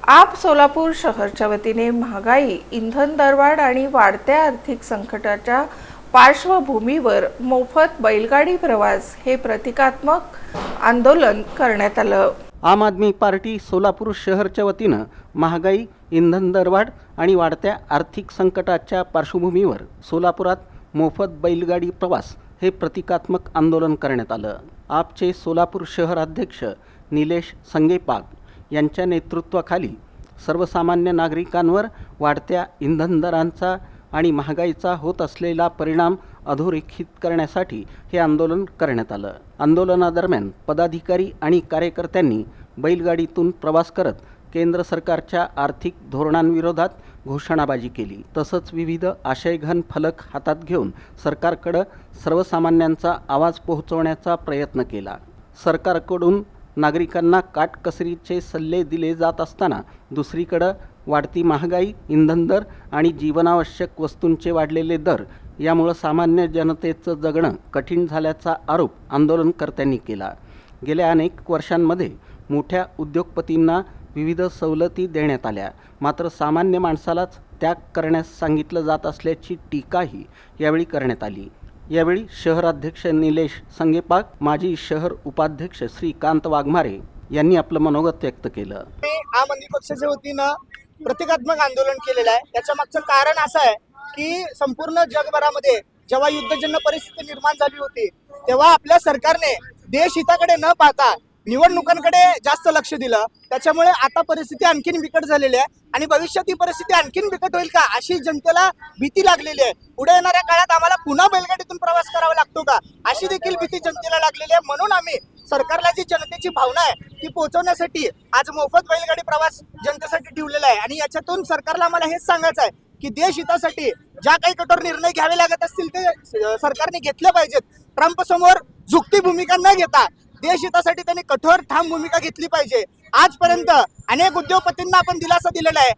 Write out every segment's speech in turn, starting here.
आप सोलापूर शहरच्या वतीने महागाई, इंधन दरवाढ आणि वाढत्या आर्थिक संकटाच्या पार्श्वभूमीवर मोफत बैलगाडी प्रवास हे प्रतिकात्मक आंदोलन करण्यात आलं। आम आदमी पार्टी सोलापूर शहरच्या वतीनं महागाई, इंधन दरवाढ आणि वाढत्या आर्थिक संकटाच्या पार्श्वभूमीवर सोलापुरात मोफत बैलगाडी प्रवास हे प्रतिकात्मक आंदोलन करण्यात आलं। आपचे सोलापूर शहर अध्यक्ष निलेश संगेपाग यांच्या नेतृत्वाखाली सर्वसामान्य नागरिकांवर वाढत्या इंधन दरांचा आणि महागाईचा होत असलेला परिणाम अधोरेखित करण्यासाठी हे आंदोलन करण्यात आलं। आंदोलनादरम्यान पदाधिकारी आणि कार्यकर्त्यांनी बैलगाडीतून प्रवास करत केंद्र सरकारच्या आर्थिक धोरणांविरोधात घोषणाबाजी केली। तसंच विविध आशयघन फलक हातात घेऊन सरकारकडे सर्वसामान्यांचा आवाज पोहोचवण्याचा प्रयत्न केला। सरकारकडून नागरिकांना काटकसरीचे सल्ले दिले जात असताना दुसरीकडे वाढती महागाई, इंधन दर आणि जीवनावश्यक वस्तूंचे वाढलेले दर यामुळे सामान्य जनतेचं जगणं कठीण झाल्याचा आरोप आंदोलनकर्त्यांनी केला। गेल्या अनेक वर्षांमध्ये मोठ्या उद्योगपतींना विविध सवलती देण्यात आल्या, मात्र सामान्य माणसालाच त्याग करण्यास सांगितलं जात असल्याची टीकाही यावेळी करण्यात आली। यावेळी शहराध्यक्ष निलेश संगेपाग, माजी शहर उपाध्यक्ष श्रीकांत वाघमारे यांनी आपलं मनोगत व्यक्त केलं। आम आदमी पक्षाच्या वतीनं प्रतिकात्मक आंदोलन केलेलं आहे। त्याच्या मागचं कारण असं आहे की संपूर्ण जगभरामध्ये जेव्हा युद्धजन्य परिस्थिती निर्माण झाली होती तेव्हा आपल्या सरकारने देश हिताकडे न पाहता निवडणुकांकडे जास्त लक्ष दिलं। त्याच्यामुळे आता परिस्थिती आणखीन बिकट झालेली आहे आणि भविष्यात ही परिस्थिती आणखीन बिकट होईल का अशी जनतेला भीती लागलेली आहे। पुढे येणाऱ्या काळात आम्हाला पुन्हा बैलगाडीतून प्रवास करावा लागतो का अशी देखील भीती जनतेला लागलेली आहे। म्हणून आम्ही सरकारला जी जनतेची भावना आहे ती पोहोचवण्यासाठी आज मोफत बैलगाडी प्रवास जनतेसाठी ठेवलेला आहे। आणि याच्यातून सरकारला आम्हाला हेच सांगायचं आहे की देश हितासाठी ज्या काही कठोर निर्णय घ्यावे लागत असतील ते सरकारने घेतले पाहिजेत। ट्रम्प समोर झुकती भूमिका न घेता देश हितासाठी त्यांनी कठोर ठाम भूमिका घेतली पाहिजे। आजपर्यंत अनेक उद्योगपतींना आपण दिलासा दिलेला आहे।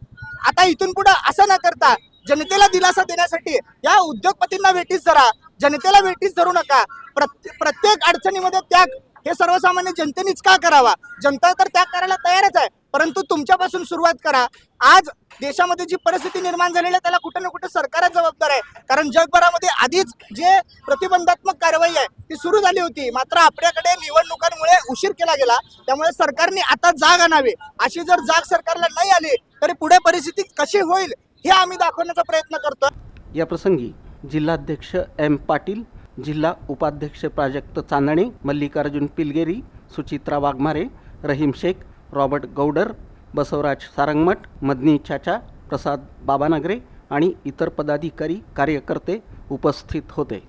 आता इथून पुढे असं न करता जनतेला दिलासा देण्यासाठी या उद्योगपतींना वेठीस धरा, जनतेला वेठीस धरू नका। प्रत्येक अडचणीमध्ये त्याग हे सर्वसामान्य जनतेनेच का करावा? जनता तर त्याग करायला तयारच आहे, परंतु तुमच्यापासून सुरुवात करा। आज देशामध्ये जी परिस्थिती निर्माण झालेली आहे त्याला कुठे ना कुठे सरकारच जबाबदार आहे, कारण जगभरामध्ये आधीच जे प्रतिबंधात्मक कारवाई आहे ती सुरू झाली होती, मात्र आपल्याकडे निवडणुकांमुळे उशीर केला गेला। त्यामुळे सरकारने आता जाग आणावी। अशी जर जाग सरकारला नाही आली तरी पुढे परिस्थिती कशी होईल हे आम्ही दाखवण्याचा प्रयत्न करतो। या प्रसंगी जिल्हाध्यक्ष एम पाटील, जिल्हा उपाध्यक्ष प्राजक्त चांदणे, मल्लिकार्जुन पिलगेरी, सुचित्रा वाघमारे, रहीम शेख, रॉबर्ट गौडर, बसवराज सारंगमठ, मदनी चाचा, प्रसाद बाबानगरे आणि इतर पदाधिकारी कार्यकर्ते उपस्थित होते।